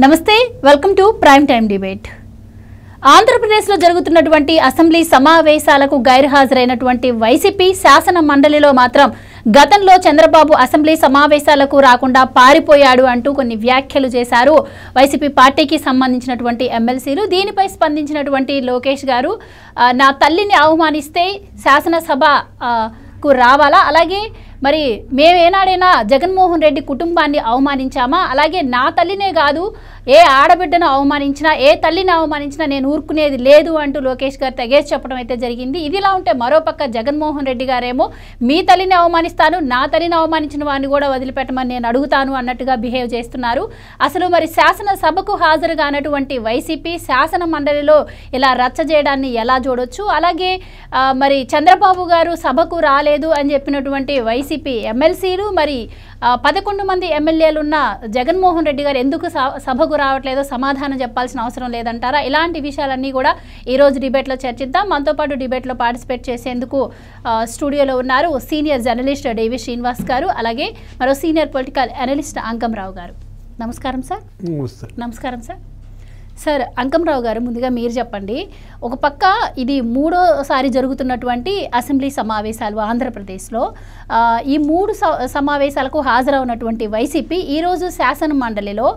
నమస్తే welcome to prime time debate. ఆంధ్రప్రదేశ్లో జరుగుతున్నటువంటి అసెంబ్లీ సమావేశాలకు గైర్హాజరైనటువంటి వైసీపీ శాసన మండలిలో మాత్రం గతంలో చంద్రబాబు అసెంబ్లీ సమావేశాలకు రాకుండా పారిపోయాడు అంటూ కొన్ని వ్యాఖ్యలు చేశారు వైసీపీ పార్టీకి సంబంధించినటువంటి ఎమ్మెల్సీలు. దీనిపై స్పందించినటువంటి లోకేష్ గారు, నా తల్లిని అవమానిస్తే శాసనసభకు రావాలా, అలాగే మరి మేమేనాడైనా జగన్మోహన్ రెడ్డి కుటుంబాన్ని అవమానించామా, అలాగే నా తల్లినే కాదు ఏ ఆడబిడ్డను అవమానించినా ఏ తల్లిని అవమానించినా నేను ఊరుకునేది లేదు అంటూ లోకేష్ గారు తెగేసి చెప్పడం అయితే జరిగింది. ఇదిలా ఉంటే మరోపక్క జగన్మోహన్ రెడ్డి గారేమో మీ తల్లిని అవమానిస్తాను, నా తల్లిని అవమానించిన వాడిని కూడా వదిలిపెట్టమని నేను అడుగుతాను అన్నట్టుగా బిహేవ్ చేస్తున్నారు. అసలు మరి శాసనసభకు హాజరు కానటువంటి వైసీపీ శాసన మండలిలో ఇలా రచ్చ చేయడాన్ని ఎలా చూడొచ్చు, అలాగే మరి చంద్రబాబు గారు సభకు రాలేదు అని చెప్పినటువంటి వైసీపీ ఎమ్మెల్సీలు, మరి 11 మంది ఎమ్మెల్యేలు ఉన్న జగన్మోహన్ రెడ్డి గారు ఎందుకు సభకు రావట్లేదో సమాధానం చెప్పాల్సిన అవసరం లేదంటారా? ఇలాంటి విషయాలన్నీ కూడా ఈరోజు డిబేట్లో చర్చిద్దాం. మనతో పాటు డిబేట్లో పార్టిసిపేట్ చేసేందుకు స్టూడియోలో ఉన్నారు సీనియర్ జర్నలిస్ట్ డివి శ్రీనివాస్ గారు, అలాగే మరో సీనియర్ పొలిటికల్ అనలిస్ట్ అంకంరావు గారు. నమస్కారం సార్. నమస్కారం సార్. సార్ అంకంరావు గారు, ముందుగా మీరు చెప్పండి, ఒక పక్క ఇది మూడోసారి జరుగుతున్నటువంటి అసెంబ్లీ సమావేశాలు ఆంధ్రప్రదేశ్లో. ఈ 3 సమావేశాలకు హాజరవున్నటువంటి వైసీపీ ఈరోజు శాసన మండలిలో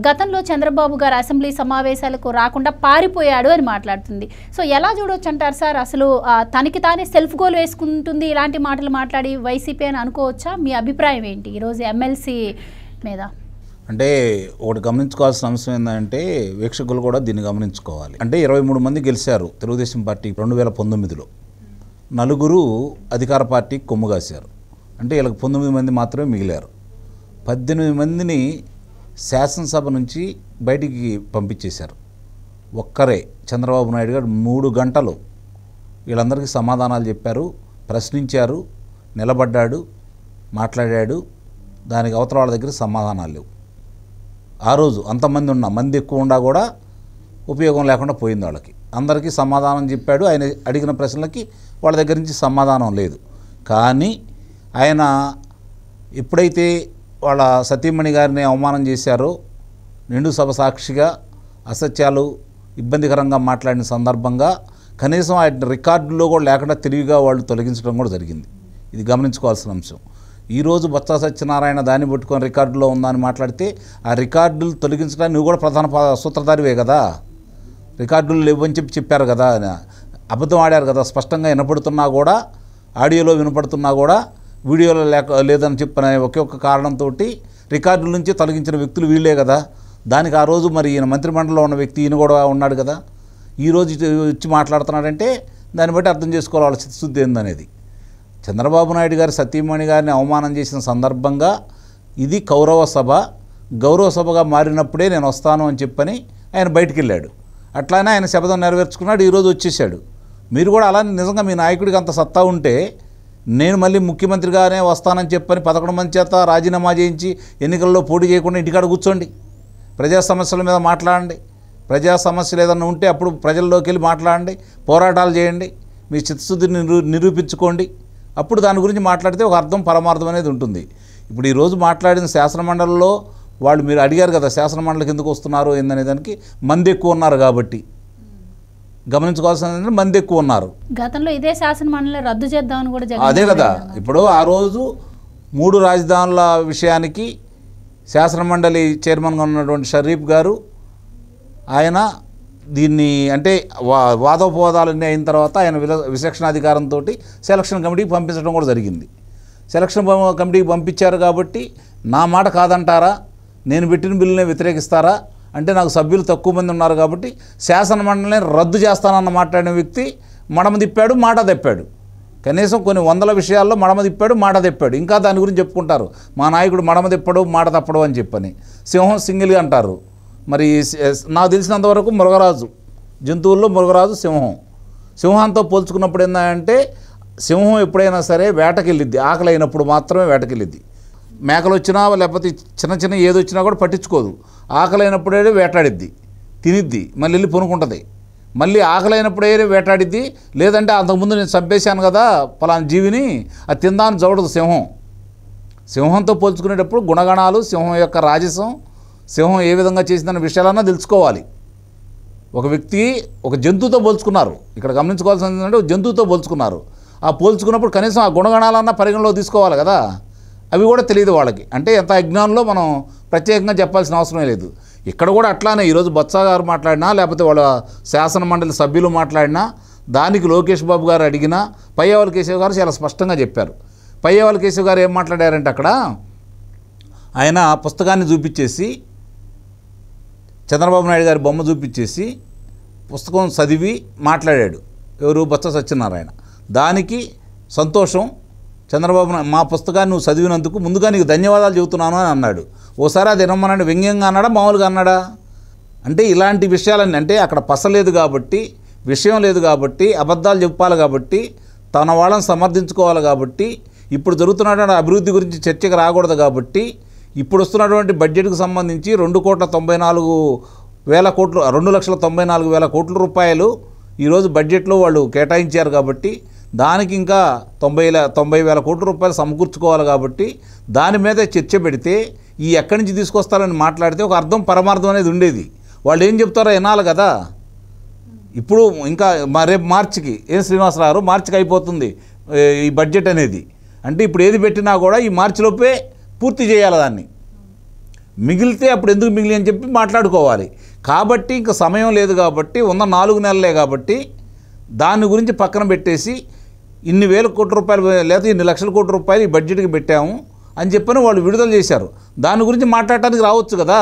గతంలో చంద్రబాబు గారు అసెంబ్లీ సమావేశాలకు రాకుండా పారిపోయాడు అని మాట్లాడుతుంది. సో ఎలా చూడవచ్చు అంటారు సార్? అసలు తనకి తానే సెల్ఫ్ గోల్ వేసుకుంటుంది ఇలాంటి మాటలు మాట్లాడి వైసీపీ అని అనుకోవచ్చా? మీ అభిప్రాయం ఏంటి ఈరోజు ఎమ్మెల్సీ మీద? అంటే ఒకటి గమనించుకోవాల్సిన అంశం ఏంటంటే వీక్షకులు కూడా దీన్ని గమనించుకోవాలి. అంటే 23 మంది గెలిచారు తెలుగుదేశం పార్టీ 2019లో, 4 అధికార పార్టీకి కొమ్ముగాశారు. అంటే వీళ్ళకి 19 మంది మాత్రమే మిగిలారు. 18 మందిని శాసనసభ నుంచి బయటికి పంపించేశారు. ఒక్కరే చంద్రబాబు నాయుడు గారు 3 గంటలు వీళ్ళందరికీ సమాధానాలు చెప్పారు, ప్రశ్నించారు, నిలబడ్డాడు, మాట్లాడాడు. దానికి అవతల వాళ్ళ దగ్గర సమాధానాలు లేవు. ఆ రోజు అంతమంది ఉన్నా, మంది ఎక్కువ ఉండా కూడా ఉపయోగం లేకుండా పోయింది వాళ్ళకి. అందరికీ సమాధానం చెప్పాడు. ఆయన అడిగిన ప్రశ్నలకి వాళ్ళ దగ్గర నుంచి సమాధానం లేదు. కానీ ఆయన ఎప్పుడైతే వాళ్ళ సతీమణి గారిని అవమానం చేశారో, నిండు సభ సాక్షిగా అసత్యాలు ఇబ్బందికరంగా మాట్లాడిన సందర్భంగా కనీసం ఆయన రికార్డుల్లో కూడా లేకుండా తెలివిగా వాళ్ళు తొలగించడం కూడా జరిగింది. ఇది గమనించుకోవాల్సిన అంశం. ఈరోజు బొత్స సత్యనారాయణ దాన్ని పట్టుకొని రికార్డులో ఉందని మాట్లాడితే ఆ రికార్డులు తొలగించడానికి నువ్వు కూడా ప్రధాన సూత్రధారివే కదా. రికార్డులు లేవని చెప్పారు కదా, అబద్ధం ఆడారు కదా. స్పష్టంగా వినపడుతున్నా కూడా, ఆడియోలో వినపడుతున్నా కూడా వీడియోలో లేదని చెప్పిన ఒకే ఒక్క కారణంతో రికార్డుల నుంచి తొలగించిన వ్యక్తులు వీళ్ళే కదా. దానికి ఆ రోజు మరి ఈయన మంత్రిమండలిలో ఉన్న వ్యక్తి ఈయన కూడా ఉన్నాడు కదా. ఈరోజు వచ్చి మాట్లాడుతున్నాడంటే దాన్ని బట్టి అర్థం చేసుకోవాలి వాళ్ళ చిత్తశుద్ధి ఏందనేది. చంద్రబాబు నాయుడు గారు సతీమణి గారిని అవమానం చేసిన సందర్భంగా ఇది కౌరవ సభ, గౌరవ సభగా మారినప్పుడే నేను వస్తాను అని చెప్పని ఆయన బయటికి వెళ్ళాడు. అట్లానే ఆయన శపథం నెరవేర్చుకున్నాడు, ఈరోజు వచ్చేసాడు. మీరు కూడా అలానే నిజంగా మీ నాయకుడికి అంత సత్తా ఉంటే నేను మళ్ళీ ముఖ్యమంత్రిగానే వస్తానని చెప్పని 11 మంది చేత రాజీనామా చేయించి ఎన్నికల్లో పోటీ చేయకుండా ఇంటికాడ కూర్చోండి, ప్రజా సమస్యల మీద మాట్లాడండి. ప్రజా సమస్యలు ఏదన్నా ఉంటే అప్పుడు ప్రజల్లోకి వెళ్ళి మాట్లాడండి, పోరాటాలు చేయండి, మీ చిత్తశుద్ధిని నిరూపించుకోండి. అప్పుడు దాని గురించి మాట్లాడితే ఒక అర్థం పరమార్థం అనేది ఉంటుంది. ఇప్పుడు ఈరోజు మాట్లాడిన శాసనమండలిలో వాళ్ళు మీరు అడిగారు కదా శాసనమండలికి ఎందుకు వస్తున్నారు ఏందనే దానికి మంది ఎక్కువ ఉన్నారు కాబట్టి గమనించుకోవాల్సిన మంది ఎక్కువ ఉన్నారు. గతంలో ఇదే శాసనమండలి రద్దు చేద్దామని కూడా అదే కదా. ఇప్పుడు ఆ రోజు 3 రాజధానుల విషయానికి శాసనమండలి చైర్మన్గా ఉన్నటువంటి షరీఫ్ గారు ఆయన దీన్ని అంటే వాదోపవాదాలన్నీ అయిన తర్వాత ఆయన విచక్షణాధికారంతో సెలక్షన్ కమిటీకి పంపించడం కూడా జరిగింది. సెలక్షన్ కమిటీకి పంపించారు కాబట్టి నా మాట కాదంటారా, నేను పెట్టిన బిల్లునే వ్యతిరేకిస్తారా అంటే నాకు సభ్యులు తక్కువ మంది ఉన్నారు కాబట్టి శాసనమండలిని రద్దు చేస్తానన్న మాట్లాడిన వ్యక్తి మడమ తిప్పాడు, మాట తెప్పాడు. కనీసం కొన్ని వందల విషయాల్లో మడమ తిప్పాడు, మాట తెప్పాడు. ఇంకా దాని గురించి చెప్పుకుంటారు, మా నాయకుడు మడమ తిప్పడు, మాట తప్పడు అని చెప్పని. సింహం సింగిల్గా అంటారు. మరి నాకు తెలిసినంతవరకు మృగరాజు, జంతువుల్లో మృగరాజు సింహం. సింహంతో పోల్చుకున్నప్పుడు ఏంటంటే సింహం ఎప్పుడైనా సరే వేటకెళ్ళిద్ది, ఆకలి అయినప్పుడు మాత్రమే వేటకెళ్ళిద్ది. మేకలు వచ్చినా లేకపోతే చిన్న ఏదొచ్చినా కూడా పట్టించుకోదు. ఆకలి అయినప్పుడే వేటాడిద్ది, తినిద్ది, మళ్ళీ వెళ్ళి పొనుకుంటుంది. మళ్ళీ ఆకలి అయినప్పుడే వేటాడిద్ది. లేదంటే అంతకుముందు నేను చంపేశాను కదా పలానా జీవిని, అది తిందాన్ని చూడదు సింహం. సింహంతో పోల్చుకునేటప్పుడు గుణగణాలు, సింహం యొక్క రాజసం, సింహం ఏ విధంగా చేసిందన్న విషయాలన్నా తెలుసుకోవాలి. ఒక వ్యక్తి ఒక జంతువుతో పోల్చుకున్నారు. ఇక్కడ గమనించుకోవాల్సింది ఏంటంటే జంతువుతో పోల్చుకున్నారు. ఆ పోల్చుకున్నప్పుడు కనీసం ఆ గుణగణాలన్నా పరిగణలో తీసుకోవాలి కదా, అవి కూడా తెలియదు వాళ్ళకి. అంటే ఎంత అజ్ఞానంలో మనం ప్రత్యేకంగా చెప్పాల్సిన అవసరమే లేదు. ఇక్కడ కూడా అట్లానే ఈరోజు బొత్స గారు మాట్లాడినా, లేకపోతే వాళ్ళ శాసన మండలి సభ్యులు మాట్లాడినా, దానికి లోకేష్ బాబు గారు అడిగినా పయ్యావుల కేశవ్ గారు చాలా స్పష్టంగా చెప్పారు. పయ్యావుల కేశవ్ గారు ఏం మాట్లాడారంటే అక్కడ ఆయన పుస్తకాన్ని చూపించేసి, చంద్రబాబు నాయుడు గారి బొమ్మ చూపించేసి పుస్తకం చదివి మాట్లాడాడు. ఎవరు? బొత్స సత్యనారాయణ. దానికి సంతోషం, చంద్రబాబు మా పుస్తకాన్ని నువ్వు చదివినందుకు ముందుగా నీకు ధన్యవాదాలు చెబుతున్నాను అని అన్నాడు. ఓసారి అది వినమన్నాడు, వ్యంగ్యంగా అన్నాడా మామూలుగా అన్నాడా? అంటే ఇలాంటి విషయాలన్నీ, అంటే అక్కడ పసలేదు కాబట్టి, విషయం లేదు కాబట్టి, అబద్ధాలు చెప్పాలి కాబట్టి, తన వాళ్ళని సమర్థించుకోవాలి కాబట్టి, ఇప్పుడు జరుగుతున్నటువంటి అభివృద్ధి గురించి చర్చకు రాకూడదు కాబట్టి, ఇప్పుడు వస్తున్నటువంటి బడ్జెట్కు సంబంధించి 2,94,000 కోట్ల ఈరోజు బడ్జెట్లో వాళ్ళు కేటాయించారు కాబట్టి, దానికి ఇంకా 90,000 కోట్ల రూపాయలు సమకూర్చుకోవాలి కాబట్టి, దాని మీద చర్చ పెడితే ఈ ఎక్కడి నుంచి తీసుకొస్తారని మాట్లాడితే ఒక అర్థం పరమార్థం అనేది ఉండేది. వాళ్ళు ఏం చెప్తారో వినాలి కదా. ఇప్పుడు ఇంకా రేపు మార్చికి శ్రీనివాసరావు మార్చికి అయిపోతుంది ఈ బడ్జెట్ అనేది. అంటే ఇప్పుడు ఏది పెట్టినా కూడా ఈ మార్చిలోపే పూర్తి చేయాలి. దాన్ని మిగిలితే అప్పుడు ఎందుకు మిగిలి అని చెప్పి మాట్లాడుకోవాలి. కాబట్టి ఇంకా సమయం లేదు కాబట్టి, ఉన్న 4 నెలలే కాబట్టి దాని గురించి పక్కన పెట్టేసి ఇన్ని వేల కోట్ల రూపాయలు లేదా ఇన్ని లక్షల కోట్ల రూపాయలు ఈ బడ్జెట్కి పెట్టాము అని చెప్పని వాళ్ళు విడుదల చేశారు. దాని గురించి మాట్లాడటానికి రావచ్చు కదా.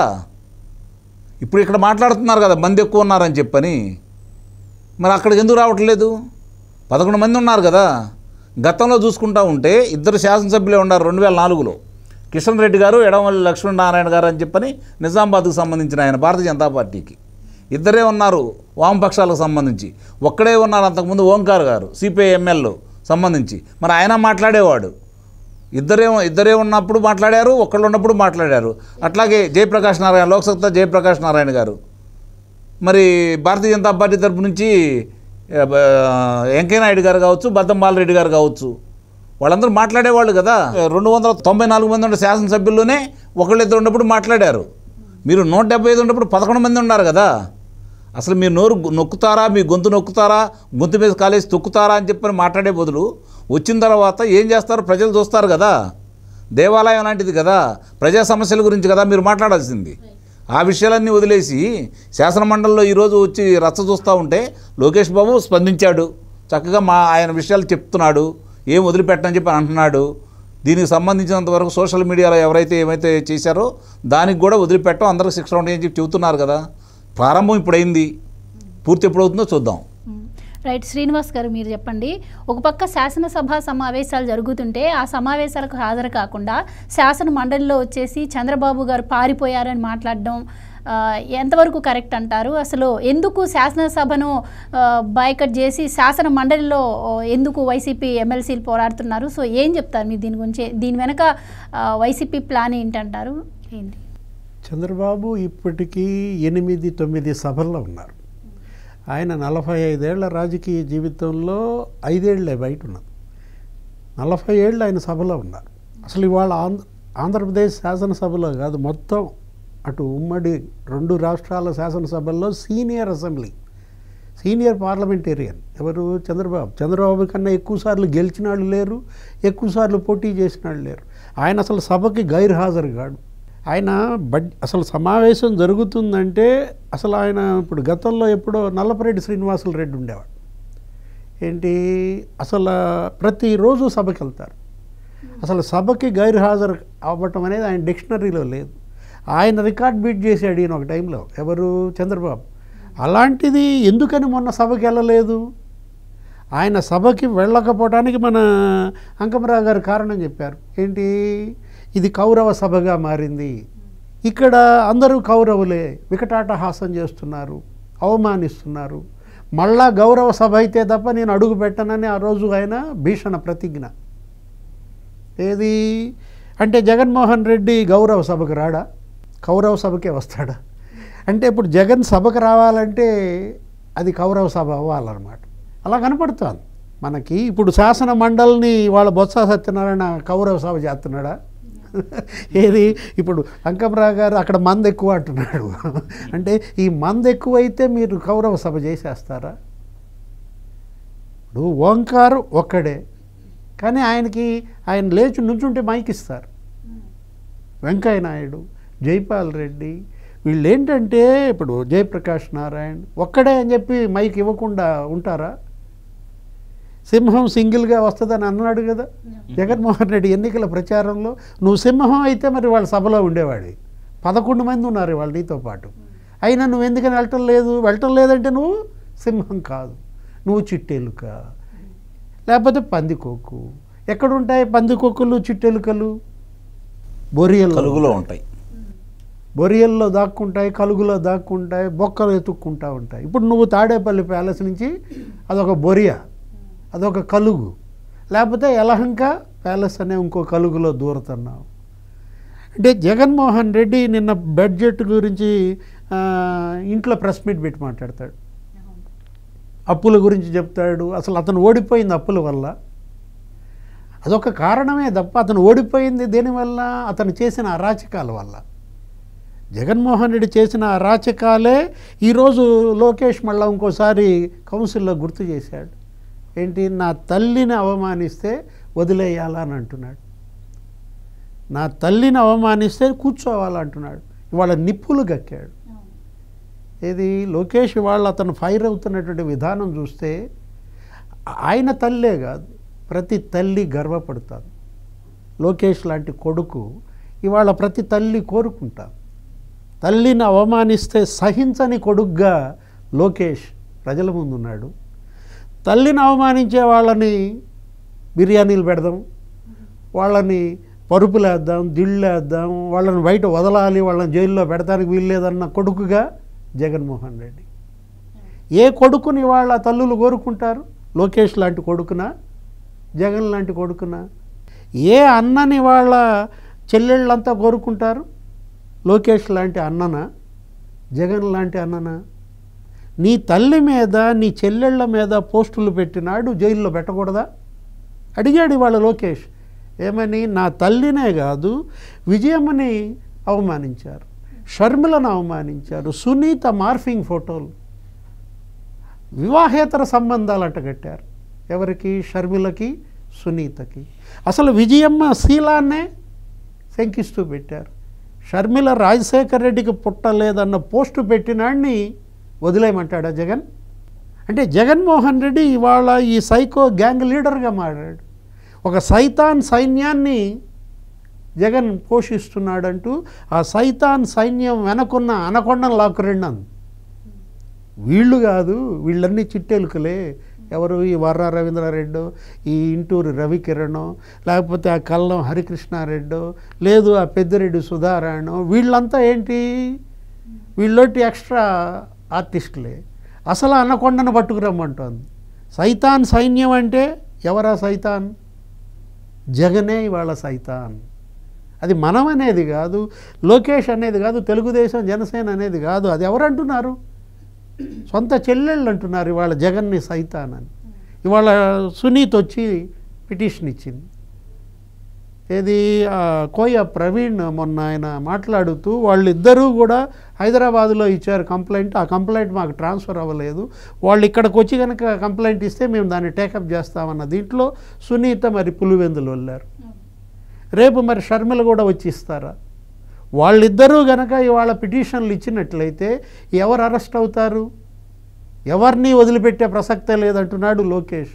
ఇప్పుడు ఇక్కడ మాట్లాడుతున్నారు కదా మంది ఎక్కువ ఉన్నారని చెప్పని, మరి అక్కడికి ఎందుకు రావట్లేదు? 11 మంది ఉన్నారు కదా. గతంలో చూసుకుంటా ఉంటే 2 శాసనసభ్యులే ఉన్నారు 2004లో, కిషన్ రెడ్డి గారు, ఎడమల్లి లక్ష్మీనారాయణ గారు అని చెప్పని నిజామాబాద్కు సంబంధించిన ఆయన భారతీయ జనతా పార్టీకి. 2 ఉన్నారు వామపక్షాలకు సంబంధించి. ఒక్కడే ఉన్నారు అంతకుముందు ఓంకార్ గారు సిపిఐ ఎమ్మెల్యే సంబంధించి. మరి ఆయన మాట్లాడేవాడు. ఇద్దరే ఉన్నప్పుడు మాట్లాడారు, ఒక్కళ్ళు ఉన్నప్పుడు మాట్లాడారు. అట్లాగే జయప్రకాష్ నారాయణ, లోక్సత్తా జయప్రకాష్ నారాయణ గారు, మరి భారతీయ జనతా పార్టీ తరపు నుంచి వెంకయ్యనాయుడు గారు కావచ్చు, బద్దం బాలరెడ్డి గారు కావచ్చు, వాళ్ళందరూ మాట్లాడేవాళ్ళు కదా. 294 మంది ఉన్న శాసనసభ్యుల్లోనే ఒకళ్ళిద్దరు ఉన్నప్పుడు మాట్లాడారు. మీరు 175 ఉన్నప్పుడు 11 మంది ఉన్నారు కదా. అసలు మీరు నోరు నొక్కుతారా, మీ గొంతు నొక్కుతారా, గొంతు మీద కాలేసి తొక్కుతారా అని చెప్పని మాట్లాడే బదులు వచ్చిన తర్వాత ఏం చేస్తారో ప్రజలు చూస్తారు కదా. దేవాలయం లాంటిది కదా, ప్రజా సమస్యల గురించి కదా మీరు మాట్లాడాల్సింది. ఆ విషయాలన్నీ వదిలేసి శాసనమండలిలో ఈరోజు వచ్చి రచ్చ చూస్తూ ఉంటే లోకేష్ బాబు స్పందించాడు, చక్కగా ఆయన విషయాలు చెప్తున్నాడు, ఏం వదిలిపెట్టని చెప్పి అంటున్నాడు. దీనికి సంబంధించినంతవరకు సోషల్ మీడియాలో ఎవరైతే ఏమైతే చేశారో దానికి కూడా వదిలిపెట్టం, అందరికి శిక్ష ఉంటాయని చెప్పి చెబుతున్నారు కదా. ప్రారంభం ఇప్పుడైంది, పూర్తి ఎప్పుడవుతుందో చూద్దాం. రైట్. శ్రీనివాస్ గారు మీరు చెప్పండి. ఒక పక్క శాసనసభ సమావేశాలు జరుగుతుంటే ఆ సమావేశాలకు హాజరు కాకుండా శాసన మండలిలో వచ్చేసి చంద్రబాబు గారు పారిపోయారని మాట్లాడడం ఎంతవరకు కరెక్ట్ అంటారు? అసలు ఎందుకు శాసనసభను బాయ్కట్ చేసి శాసన మండలిలో ఎందుకు వైసీపీ ఎమ్మెల్సీలు పోరాడుతున్నారు? సో ఏం చెప్తారు మీరు దీని గురించి? దీని వెనక వైసీపీ ప్లాన్ ఏంటంటారు? ఏంటి? చంద్రబాబు ఇప్పటికీ 8-9 సభల్లో ఉన్నారు. ఆయన 45 ఏళ్ల రాజకీయ జీవితంలో 5 ఏళ్లే బయట ఉన్నారు. 40 ఏళ్ళు ఆయన సభలో ఉన్నారు. అసలు ఇవాళ ఆంధ్రప్రదేశ్ శాసనసభలో కాదు, మొత్తం అటు ఉమ్మడి 2 రాష్ట్రాల శాసనసభల్లో సీనియర్ పార్లమెంటేరియన్ ఎవరు? చంద్రబాబు కన్నా ఎక్కువసార్లు గెలిచిన వాళ్ళు లేరు, ఎక్కువసార్లు పోటీ చేసిన వాళ్ళు లేరు. ఆయన అసలు సభకి గైర్హాజరు కాడు. ఆయన అసలు సమావేశం జరుగుతుందంటే అసలు ఆయన ఇప్పుడు గతంలో ఎప్పుడో నల్లపరెడ్డి శ్రీనివాసులు రెడ్డి ఉండేవాడు. ఏంటి అసలు ప్రతిరోజు సభకి వెళ్తారు. అసలు సభకి గైర్హాజరు అవ్వటం అనేది ఆయన డిక్షనరీలో లేదు. ఆయన రికార్డ్ బీట్ చేశాడు ఈయన ఒక టైంలో. ఎవరు? చంద్రబాబు. అలాంటిది ఎందుకని మొన్న సభకి వెళ్ళలేదు? ఆయన సభకి వెళ్ళకపోవడానికి మన అంకమరావు గారు కారణం చెప్పారు. ఏంటి? ఇది కౌరవ సభగా మారింది, ఇక్కడ అందరూ కౌరవులే, వికటాటహాసం చేస్తున్నారు, అవమానిస్తున్నారు, మళ్ళా గౌరవ సభ అయితే తప్ప నేను అడుగు పెట్టనని ఆ రోజు ఆయన భీషణ ప్రతిజ్ఞ. ఏది అంటే జగన్మోహన్ రెడ్డి గౌరవ సభకు రాడా? కౌరవ సభకే వస్తాడా? అంటే ఇప్పుడు జగన్ సభకు రావాలంటే అది కౌరవ సభ అవ్వాలన్నమాట. అలా కనపడుతుంది మనకి. ఇప్పుడు శాసన మండలిని వాళ్ళ బొత్స సత్యనారాయణ కౌరవ సభ చేస్తున్నాడా? ఏది ఇప్పుడు అంకమరావు గారు అక్కడ మంద ఎక్కువ అంటున్నాడు. అంటే ఈ మంద ఎక్కువైతే మీరు కౌరవ సభ చేసేస్తారా? ఇప్పుడు ఓంకారు ఒక్కడే, కానీ ఆయన లేచి నుంచుంటే మైక్ ఇస్తారు. వెంకయ్య నాయుడు, జైపాల్ రెడ్డి వీళ్ళు ఏంటంటే ఇప్పుడు జయప్రకాష్ నారాయణ్ ఒక్కడే అని చెప్పి మైక్ ఇవ్వకుండా ఉంటారా? సింహం సింగిల్గా వస్తుందని అన్నాడు కదా జగన్మోహన్ రెడ్డి ఎన్నికల ప్రచారంలో. నువ్వు సింహం అయితే మరి వాళ్ళ సభలో ఉండేవాడి. 11 మంది ఉన్నారు వాళ్ళు నీతో పాటు. అయినా నువ్వు ఎందుకని వెళ్ళటం లేదంటే నువ్వు సింహం కాదు, నువ్వు చిట్టెలుక లేకపోతే పందికొక్కు. ఎక్కడుంటాయి పందికొక్కులు చిట్టెలుకలు? కలుగులో ఉంటాయి, బొరియల్లో దాక్కుంటాయి, కలుగులో దాక్కుంటాయి, బొక్కలు ఎత్తుక్కుంటూ ఉంటాయి. ఇప్పుడు నువ్వు తాడేపల్లి ప్యాలెస్ నుంచి అదొక బొరియా, అదొక కలుగు, లేకపోతే యలహంక ప్యాలెస్ అనే ఇంకో కలుగులో దూరుతున్నావు. అంటే జగన్మోహన్ రెడ్డి నిన్న బడ్జెట్ గురించి ఇంట్లో ప్రెస్ మీట్ పెట్టి మాట్లాడతాడు, అప్పుల గురించి చెప్తాడు. అసలు అతను ఓడిపోయింది అప్పుల వల్ల, అదొక కారణమే తప్ప అతను ఓడిపోయింది దేనివల్ల? అతను చేసిన అరాచకాల వల్ల. జగన్మోహన్ రెడ్డి చేసిన అరాచకాలే ఈరోజు లోకేష్ మళ్ళీ ఇంకోసారి కౌన్సిల్లో గుర్తు చేశాడు. ఏంటి? నా తల్లిని అవమానిస్తే వదిలేయాలని అంటున్నాడు, నా తల్లిని అవమానిస్తే కూర్చోవాలంటున్నాడు. ఇవాళ నిప్పులు గక్కాడు. ఏది లోకేష్ ఇవాళ అతను ఫైర్ అవుతున్నటువంటి విధానం చూస్తే ఆయన తల్లే కాదు ప్రతి తల్లి గర్వపడతాను. లోకేష్ లాంటి కొడుకు ఇవాళ ప్రతి తల్లి కోరుకుంటాను. తల్లిని అవమానిస్తే సహించని కొడుగ్గా లోకేష్ ప్రజల ముందున్నాడు. తల్లిని అవమానించే వాళ్ళని బిర్యానీలు పెడదాం, వాళ్ళని పరుపులేద్దాం, దిళ్ళేద్దాం, వాళ్ళని బయట వదలాలి, వాళ్ళని జైల్లో పెడతానికి వీల్లేదన్న కొడుకుగా జగన్మోహన్ రెడ్డి. ఏ కొడుకుని వాళ్ళ తల్లులు కోరుకుంటారు? లోకేష్ లాంటి కొడుకునా, జగన్ లాంటి కొడుకునా? ఏ అన్నని వాళ్ళ చెల్లెళ్ళంతా కోరుకుంటారు? లోకేష్ లాంటి అన్ననా, జగన్ లాంటి అన్ననా? నీ తల్లి మీద నీ చెల్లెళ్ళ మీద పోస్టులు పెట్టినాడు, జైల్లో పెట్టకూడదా? అడిగాడు ఇవాళ లోకేష్. ఏమని? నా తల్లినే కాదు విజయమ్మని అవమానించారు, షర్మిలను అవమానించారు, సునీత మార్ఫింగ్ ఫోటోలు, వివాహేతర సంబంధాలు అంటగట్టారు. ఎవరికి? షర్మిలకి, సునీతకి. అసలు విజయమ్మ శీలాన్నే శంకిస్తూ పెట్టారు. షర్మిల రాజశేఖర్ రెడ్డికి పుట్టలేదన్న పోస్టు పెట్టినాడిని వదిలేయమంటాడా జగన్? అంటే జగన్మోహన్ రెడ్డి ఇవాళ ఈ సైకో గ్యాంగ్ లీడర్గా మారాడు. ఒక సైతాన్ సైన్యాన్ని జగన్ పోషిస్తున్నాడంటూ ఆ సైతాన్ సైన్యం వెనకున్న అనకొండను లాక్కురెండను. వీళ్ళు కాదు, వీళ్ళన్నీ చిట్టెలుకలే. ఎవరు? ఈ వర్ర రవీంద్రారెడ్డో, ఈ ఇంటూరి రవికిరణో, లేకపోతే ఆ కల్లం హరికృష్ణారెడ్డో, లేదు ఆ పెద్దిరెడ్డి సుధారాయణో, వీళ్ళంతా ఏంటి? వీళ్ళొట్టి ఎక్స్ట్రా ఆర్టిస్టులే. అసలు అనకొండను పట్టుకురమ్మంటోంది. సైతాన్ సైన్యం అంటే ఎవరా సైతాన్? జగనే ఇవాళ సైతాన్. అది మనం అనేది కాదు, లోకేష్ అనేది కాదు, తెలుగుదేశం జనసేన అనేది కాదు. అది ఎవరంటున్నారు? సొంత చెల్లెళ్ళు అంటున్నారు ఇవాళ జగన్ని సైతాన్ అని. ఇవాళ సునీత్ వచ్చి పిటిషన్ ఇచ్చింది. ఏది? కోయ ప్రవీణ్ మొన్న ఆయన మాట్లాడుతూ వాళ్ళిద్దరూ కూడా హైదరాబాదులో ఇచ్చారు కంప్లైంట్, ఆ కంప్లైంట్ మాకు ట్రాన్స్ఫర్ అవ్వలేదు, వాళ్ళు ఇక్కడికి వచ్చి కనుక కంప్లైంట్ ఇస్తే మేము దాన్ని టేకప్ చేస్తామన్న దీంట్లో సునీత మరి పులివెందులు వెళ్ళారు. రేపు మరి షర్మిల కూడా వచ్చి ఇస్తారా? వాళ్ళిద్దరూ గనక ఇవాళ పిటిషన్లు ఇచ్చినట్లయితే ఎవరు అరెస్ట్ అవుతారు? ఎవరిని వదిలిపెట్టే ప్రసక్తే లేదంటున్నాడు లోకేష్.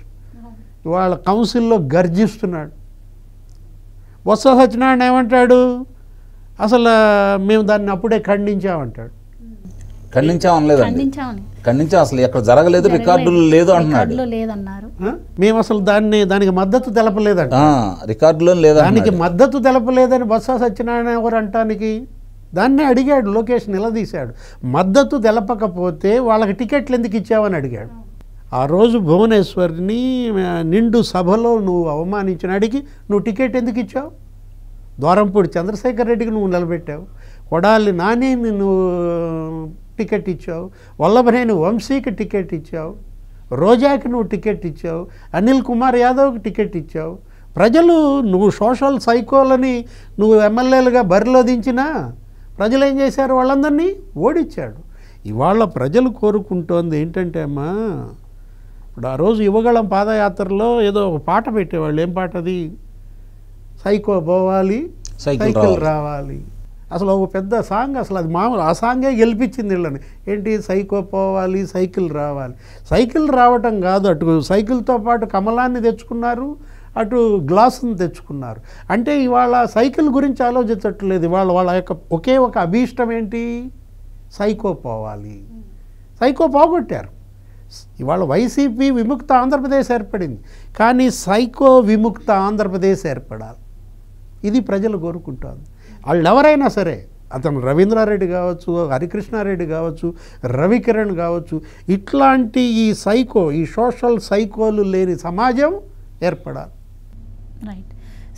ఇవాళ కౌన్సిల్లో గర్జిస్తున్నాడు. బొత్స సత్యనారాయణ ఏమంటాడు? అసలు మేము దాన్ని అప్పుడే ఖండించామంటాడు. ఖండించాం, అసలు ఎక్కడ జరగలేదు, రికార్డులు లేదు అంటున్నాడు. మేము అసలు దానికి మద్దతు తెలపలేదంట, రికార్డులో లేదా, దానికి మద్దతు తెలపలేదని బొత్స సత్యనారాయణ ఎవరు అంటానికి దాన్నే అడిగాడు లోకేష్, నిలదీశాడు. మద్దతు తెలపకపోతే వాళ్ళకి టికెట్లు ఎందుకు ఇచ్చావని అడిగాడు. ఆ రోజు భువనేశ్వర్ని నిండు సభలో నువ్వు అవమానించినాడికి నువ్వు టికెట్ ఎందుకు ఇచ్చావు? ద్వారంపూడి చంద్రశేఖర్ రెడ్డికి నువ్వు నిలబెట్టావు, కొడాలి నానిని నువ్వు టికెట్ ఇచ్చావు, వల్లభనేని వంశీకి టికెట్ ఇచ్చావు, రోజాకి నువ్వు టికెట్ ఇచ్చావు, అనిల్ కుమార్ యాదవ్కి టికెట్ ఇచ్చావు, ప్రజలు నువ్వు సోషల్ సైకోలని నువ్వు ఎమ్మెల్యేలుగా బరిలో దించినా ప్రజలు ఏం చేశారు? వాళ్ళందరినీ ఓడించాడు. ఇవాళ ప్రజలు కోరుకుంటోంది ఏంటంటే అమ్మా, ఇప్పుడు ఆ రోజు యువగళం పాదయాత్రలో ఏదో ఒక పాట పెట్టేవాళ్ళు. ఏం పాట అది? సైకో పోవాలి, సైకిల్ రావాలి. అసలు ఒక పెద్ద సాంగ్, అసలు అది మామూలు ఆ సాంగే గెలిపించింది వీళ్ళని. ఏంటి? సైకో పోవాలి, సైకిల్ రావాలి. సైకిల్ రావటం కాదు, అటు సైకిల్తో పాటు కమలాన్ని తెచ్చుకున్నారు, అటు గ్లాసుని తెచ్చుకున్నారు. అంటే ఇవాళ సైకిల్ గురించి ఆలోచించట్లేదు. ఇవాళ వాళ్ళ యొక్క ఒకే ఒక అభీష్టం ఏంటి? సైకో పోవాలి. సైకో పోగొట్టారు. ఇవాళ వైసీపీ విముక్త ఆంధ్రప్రదేశ్ ఏర్పడింది, కానీ సైకో విముక్త ఆంధ్రప్రదేశ్ ఏర్పడాలి. ఇది ప్రజలు కోరుకుంటుంది. వాళ్ళు ఎవరైనా సరే, అతను రవీంద్రారెడ్డి కావచ్చు, హరికృష్ణారెడ్డి కావచ్చు, రవికిరణ్ కావచ్చు, ఇట్లాంటి ఈ సైకో, ఈ సోషల్ సైకోలు లేని సమాజం ఏర్పడాలి. రైట్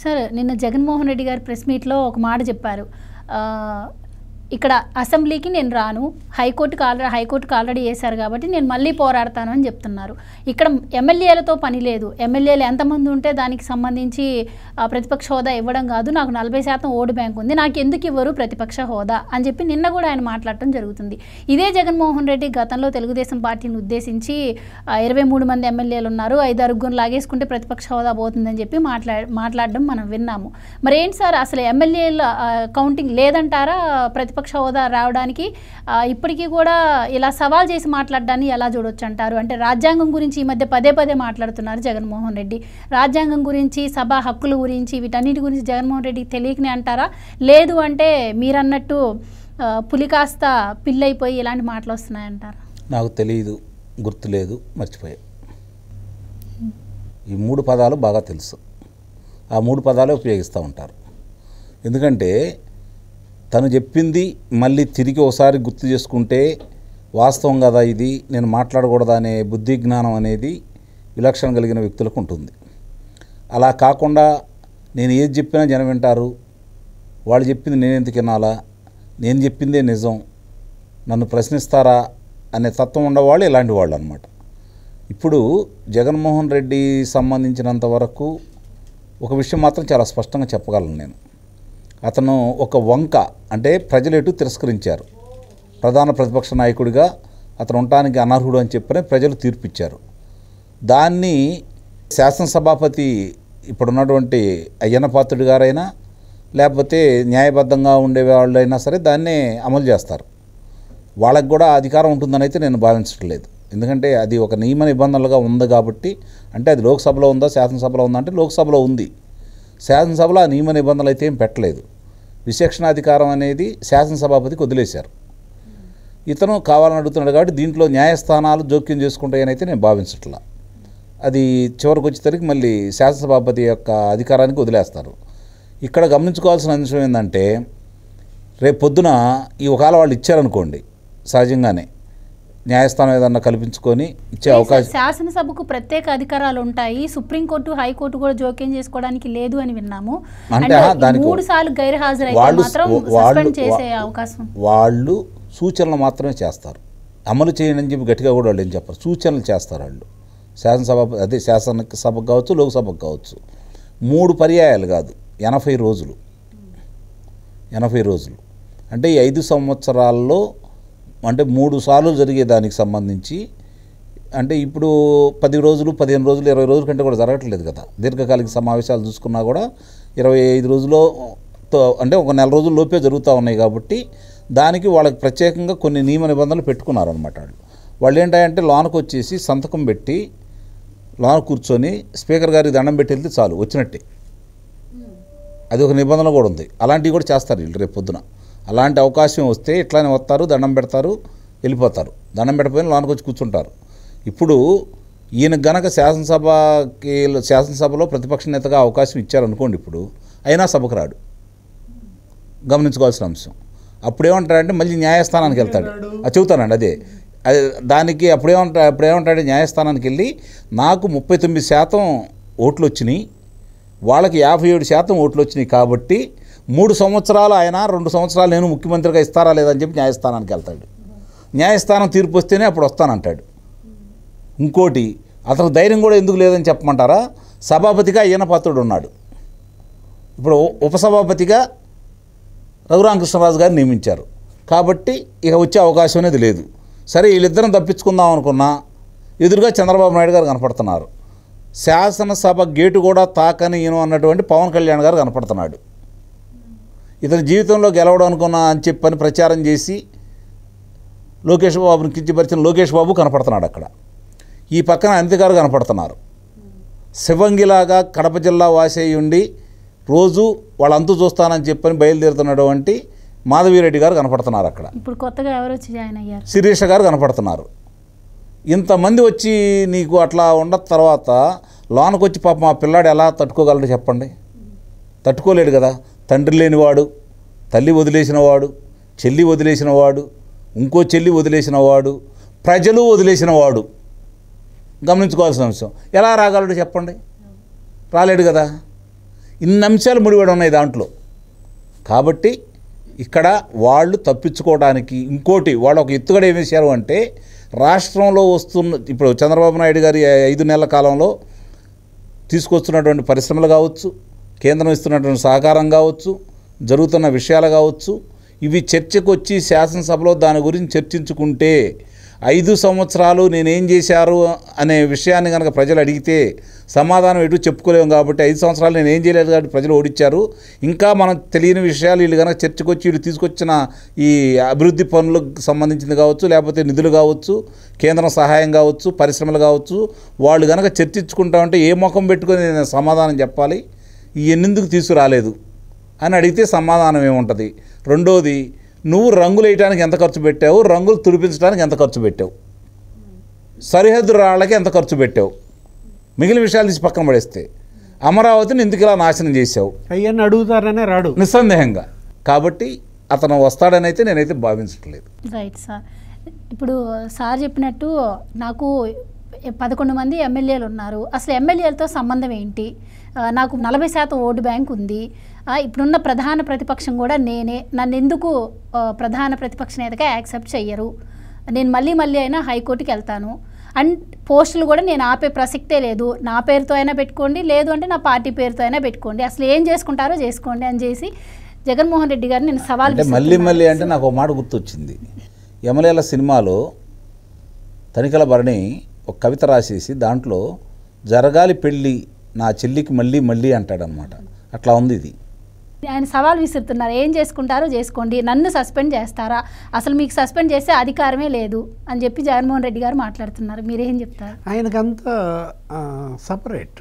సార్, నిన్న జగన్మోహన్ రెడ్డి గారు ప్రెస్ మీట్లో ఒక మాట చెప్పారు. ఇక్కడ అసెంబ్లీకి నేను రాను, హైకోర్టుకు ఆల్రెడీ వేశారు కాబట్టి నేను మళ్ళీ పోరాడతాను అని చెప్తున్నారు. ఇక్కడ ఎమ్మెల్యేలతో పని లేదు, ఎమ్మెల్యేలు ఎంతమంది ఉంటే దానికి సంబంధించి ప్రతిపక్ష హోదా ఇవ్వడం కాదు, నాకు 40% ఓటు బ్యాంక్ ఉంది, నాకు ఎందుకు ఇవ్వరు ప్రతిపక్ష హోదా అని చెప్పి నిన్న కూడా ఆయన మాట్లాడటం జరుగుతుంది. ఇదే జగన్మోహన్ రెడ్డి గతంలో తెలుగుదేశం పార్టీని ఉద్దేశించి 23 మంది ఎమ్మెల్యేలు ఉన్నారు, 5 అరుగును లాగేసుకుంటే ప్రతిపక్ష హోదా పోతుందని చెప్పి మాట్లాడడం మనం విన్నాము. మరి ఏంటి సార్, అసలు ఎమ్మెల్యేల కౌంటింగ్ లేదంటారా ప్రతిపక్ష హోదా రావడానికి? ఇప్పటికీ కూడా ఇలా సవాల్ చేసి మాట్లాడడాన్ని ఎలా చూడొచ్చు అంటారు? అంటే రాజ్యాంగం గురించి ఈ మధ్య పదే మాట్లాడుతున్నారు జగన్మోహన్ రెడ్డి. రాజ్యాంగం గురించి, సభా హక్కుల గురించి, వీటన్నిటి గురించి జగన్మోహన్ రెడ్డికి తెలియకనే అంటారా? లేదు అంటే మీరన్నట్టు పులి కాస్త పిల్లైపోయి ఇలాంటి మాటలు వస్తున్నాయంటారా? నాకు తెలియదు, గుర్తులేదు, మర్చిపోయా. ఈ 3 పదాలు బాగా తెలుసు. ఆ 3 పదాలే ఉపయోగిస్తూ ఉంటారు. ఎందుకంటే తను చెప్పింది మళ్ళీ తిరిగి ఒకసారి గుర్తు చేసుకుంటే వాస్తవం కదా ఇది, నేను మాట్లాడకూడదా అనే బుద్ధి జ్ఞానం అనేది విలక్షణం కలిగిన వ్యక్తులకు ఉంటుంది. అలా కాకుండా నేను ఏది చెప్పినా జనం వింటారు, వాళ్ళు చెప్పింది నేను ఎందుకు వినాలా, నేను చెప్పిందే నిజం, నన్ను ప్రశ్నిస్తారా అనే తత్వం ఉండేవాళ్ళు ఇలాంటి వాళ్ళు అన్నమాట. ఇప్పుడు జగన్మోహన్ రెడ్డి సంబంధించినంత వరకు ఒక విషయం మాత్రం చాలా స్పష్టంగా చెప్పగలను నేను. అతను ఒక వంక, అంటే ప్రజలు ఎటు తిరస్కరించారు, ప్రధాన ప్రతిపక్ష నాయకుడిగా అతను ఉండటానికి అనర్హుడు అని చెప్పని ప్రజలు తీర్పిచ్చారు. దాన్ని శాసనసభాపతి ఇప్పుడున్నటువంటి అయ్యన్న పాత్రుడు గారైనా లేకపోతే న్యాయబద్ధంగా ఉండేవాళ్ళైనా సరే దాన్నే అమలు చేస్తారు. వాళ్ళకు కూడా అధికారం ఉంటుందని అయితే నేను భావించట్లేదు. ఎందుకంటే అది ఒక నియమ నిబంధనలుగా ఉంది కాబట్టి. అంటే అది లోక్సభలో ఉందా శాసనసభలో ఉందా అంటే లోక్సభలో ఉంది, శాసనసభలో ఆ నియమ నిబంధనలు అయితే ఏం పెట్టలేదు. విచక్షణాధికారం అనేది శాసనసభాపతికి వదిలేశారు. ఇతను కావాలని అడుగుతున్నాడు కాబట్టి దీంట్లో న్యాయస్థానాలు జోక్యం చేసుకుంటాయని అయితే నేను భావించట్లా. అది చివరికి వచ్చేసరికి మళ్ళీ శాసనసభాపతి యొక్క అధికారానికి వదిలేస్తారు. ఇక్కడ గమనించుకోవాల్సిన అంశం ఏంటంటే, రేపు పొద్దున ఈ ఒకవేళ వాళ్ళు ఇచ్చారనుకోండి, సహజంగానే న్యాయస్థానం ఏదన్నా కల్పించుకొని ఇచ్చే అవకాశం. శాసనసభకు ప్రత్యేక అధికారాలు ఉంటాయి, సుప్రీంకోర్టు హైకోర్టు కూడా జోక్యం చేసుకోవడానికి లేదు అని విన్నాము. అంటే దానికి 3 సార్లు గైర్హాజరైతే మాత్రం సస్పెండ్ చేసే అవకాశం. వాళ్ళు సూచనలు మాత్రమే చేస్తారు, అమలు చేయండి అని చెప్పి గట్టిగా కూడా వాళ్ళు ఏం చెప్పారు, సూచనలు చేస్తారు వాళ్ళు. శాసనసభకు కావచ్చు, లోక్సభకు కావచ్చు. 3 పర్యాయాలు కాదు, 80 రోజులు. 80 రోజులు అంటే ఈ 5 సంవత్సరాల్లో అంటే 3 సార్లు జరిగే దానికి సంబంధించి, అంటే ఇప్పుడు 10 రోజులు, 15 రోజులు, 20 రోజుల కంటే కూడా జరగట్లేదు కదా. దీర్ఘకాలిక సమావేశాలు చూసుకున్నా కూడా 25 రోజుల్లో అంటే ఒక నెల రోజుల లోపే జరుగుతూ ఉన్నాయి కాబట్టి దానికి వాళ్ళకి ప్రత్యేకంగా కొన్ని నియమ నిబంధనలు పెట్టుకున్నారనమాట. వాళ్ళు ఏంటంటే లోనకు వచ్చేసి సంతకం పెట్టి లోన కూర్చొని స్పీకర్ గారికి దండం పెట్టి వెళ్తే చాలు, వచ్చినట్టే. అది ఒక నిబంధన కూడా ఉంది. అలాంటివి కూడా చేస్తారు వీళ్ళు రేపు పొద్దున. అలాంటి అవకాశం వస్తే ఇట్లానే వస్తారు, దండం పెడతారు, వెళ్ళిపోతారు. దండం పెట్టకపోయినా లోనకు వచ్చి కూర్చుంటారు. ఇప్పుడు ఈయన గనక శాసనసభలో ప్రతిపక్ష నేతగా అవకాశం ఇచ్చారనుకోండి, ఇప్పుడు అయినా సభకు రాడు, గమనించుకోవాల్సిన అంశం. అప్పుడేమంటాడంటే మళ్ళీ న్యాయస్థానానికి వెళ్తాడు. అది చెబుతానండి, అదే దానికి అప్పుడేమంటాడు న్యాయస్థానానికి వెళ్ళి నాకు 39% ఓట్లు వచ్చినాయి, వాళ్ళకి 57% ఓట్లు వచ్చినాయి కాబట్టి 3 సంవత్సరాలు ఆయన 2 సంవత్సరాలు నేను ముఖ్యమంత్రిగా ఇస్తారా లేదని చెప్పి న్యాయస్థానానికి వెళ్తాడు. న్యాయస్థానం తీర్పు వస్తేనే అప్పుడు వస్తానంటాడు. ఇంకోటి, అతను ధైర్యం కూడా ఎందుకు లేదని చెప్పమంటారా, సభాపతిగా అయ్యన్న పాత్రుడు ఉన్నాడు. ఇప్పుడు ఉపసభాపతిగా రఘురామకృష్ణరాజు గారిని నియమించారు. కాబట్టి ఇక వచ్చే అవకాశం అనేది లేదు. సరే వీళ్ళిద్దరం తప్పించుకుందాం అనుకున్నా ఎదురుగా చంద్రబాబు నాయుడు గారు కనపడుతున్నారు. శాసనసభ గేటు కూడా తాకని ఈయన అన్నటువంటి పవన్ కళ్యాణ్ గారు కనపడుతున్నాడు. ఇతని జీవితంలో గెలవడం అనుకున్నా అని చెప్పని ప్రచారం చేసి లోకేష్ బాబుని కించపరిచిన లోకేష్ బాబు కనపడుతున్నాడు అక్కడ. ఈ పక్కన అనిత గారు కనపడుతున్నారు. శివంగిలాగా కడప జిల్లా వాసి అయి ఉండి రోజు వాళ్ళంతూ చూస్తానని చెప్పని బయలుదేరుతున్నటువంటి మాధవిరెడ్డి గారు కనపడుతున్నారు అక్కడ. ఇప్పుడు కొత్తగా ఎవరు వచ్చి జాయిన్ అయ్యారు? శిరీష గారు కనపడుతున్నారు. ఇంతమంది వచ్చి నీకు అట్లా ఉన్న తర్వాత లోనకు వచ్చి పాప మా పిల్లాడు ఎలా తట్టుకోగలడు చెప్పండి? తట్టుకోలేడు కదా. తండ్రి లేనివాడు, తల్లి వదిలేసినవాడు, చెల్లి వదిలేసినవాడు, ఇంకో చెల్లి వదిలేసినవాడు, ప్రజలు వదిలేసినవాడు. గమనించుకోవాల్సిన అంశం. ఎలా రాగలడు చెప్పండి? రాలేడు కదా. ఇన్ని అంశాలు ముడిపడి ఉన్నాయి దాంట్లో. కాబట్టి ఇక్కడ వాళ్ళు తప్పించుకోవడానికి ఇంకోటి వాళ్ళు ఒక ఎత్తుగడ ఏం వేశారు అంటే రాష్ట్రంలో వస్తున్న ఇప్పుడు చంద్రబాబు నాయుడు గారి 5 నెలల కాలంలో తీసుకొస్తున్నటువంటి పరిశ్రమలు కావచ్చు, కేంద్రం ఇస్తున్నటువంటి సహకారం కావచ్చు, జరుగుతున్న విషయాలు కావచ్చు, ఇవి చర్చకు వచ్చి శాసనసభలో దాని గురించి చర్చించుకుంటే 5 సంవత్సరాలు నేనేం చేశారు అనే విషయాన్ని కనుక ప్రజలు అడిగితే సమాధానం ఎటు చెప్పుకోలేము. కాబట్టి 5 సంవత్సరాలు నేను ఏం చేయలేదు కాబట్టి ప్రజలు ఓడించారు. ఇంకా మనం తెలియని విషయాలు వీళ్ళు కనుక చర్చకు వచ్చి వీళ్ళు తీసుకొచ్చిన ఈ అభివృద్ధి పనులకు సంబంధించింది కావచ్చు, లేకపోతే నిధులు కావచ్చు, కేంద్రం సహాయం కావచ్చు, పరిశ్రమలు కావచ్చు, వాళ్ళు కనుక చర్చించుకుంటామంటే ఏ ముఖం పెట్టుకొని నేను సమాధానం చెప్పాలి? ఎందుకు తీసుకురాలేదు అని అడిగితే సమాధానం ఏముంటుంది? రెండోది, నువ్వు రంగులు వేయడానికి ఎంత ఖర్చు పెట్టావు, రంగులు తుడిపించడానికి ఎంత ఖర్చు పెట్టావు, సరిహద్దు రాళ్ళకి ఎంత ఖర్చు పెట్టావు, మిగిలిన విషయాలు తీసి పక్కన పడేస్తే అమరావతిని ఎందుకు ఇలా నాశనం చేసావు అయ్యని అడుగుతారనే రాడు నిస్సందేహంగా. కాబట్టి అతను వస్తాడని అయితే నేనైతే భావించట్లేదు. Right sir. ఇప్పుడు సార్ చెప్పినట్టు నాకు 11 మంది ఎమ్మెల్యేలు ఉన్నారు. అసలు ఎమ్మెల్యేలతో సంబంధం ఏంటి? నాకు 40% ఓటు బ్యాంక్ ఉంది. ఇప్పుడున్న ప్రధాన ప్రతిపక్షం కూడా నేనే. నన్ను ఎందుకు ప్రధాన ప్రతిపక్ష నేతగా యాక్సెప్ట్ చెయ్యరు? నేను మళ్ళీ అయినా హైకోర్టుకి వెళ్తాను. అండ్ పోస్టులు కూడా నేను ఆపే ప్రసక్తే లేదు. నా పేరుతో అయినా పెట్టుకోండి, లేదు అంటే నా పార్టీ పేరుతో అయినా పెట్టుకోండి, అసలు ఏం చేసుకుంటారో చేసుకోండి అని చేసి జగన్మోహన్ రెడ్డి గారిని నేను సవాల్ మళ్ళీ అంటే నాకు ఒక మాట గుర్తొచ్చింది. ఎమ్మెల్యేల సినిమాలో తనిఖీల భరణి ఒక కవిత రాసేసి దాంట్లో జరగాలి పెళ్ళి నా చెల్లికి మళ్ళీ అంటాడనమాట. అట్లా ఉంది ఇది. ఆయన సవాల్ విసురుతున్నారు. ఏం చేసుకుంటారో చేసుకోండి, నన్ను సస్పెండ్ చేస్తారా, అసలు మీకు సస్పెండ్ చేసే అధికారమే లేదు అని చెప్పి జగన్మోహన్ రెడ్డి గారు మాట్లాడుతున్నారు. మీరేం చెప్తారు? ఆయనకంతా సపరేట్.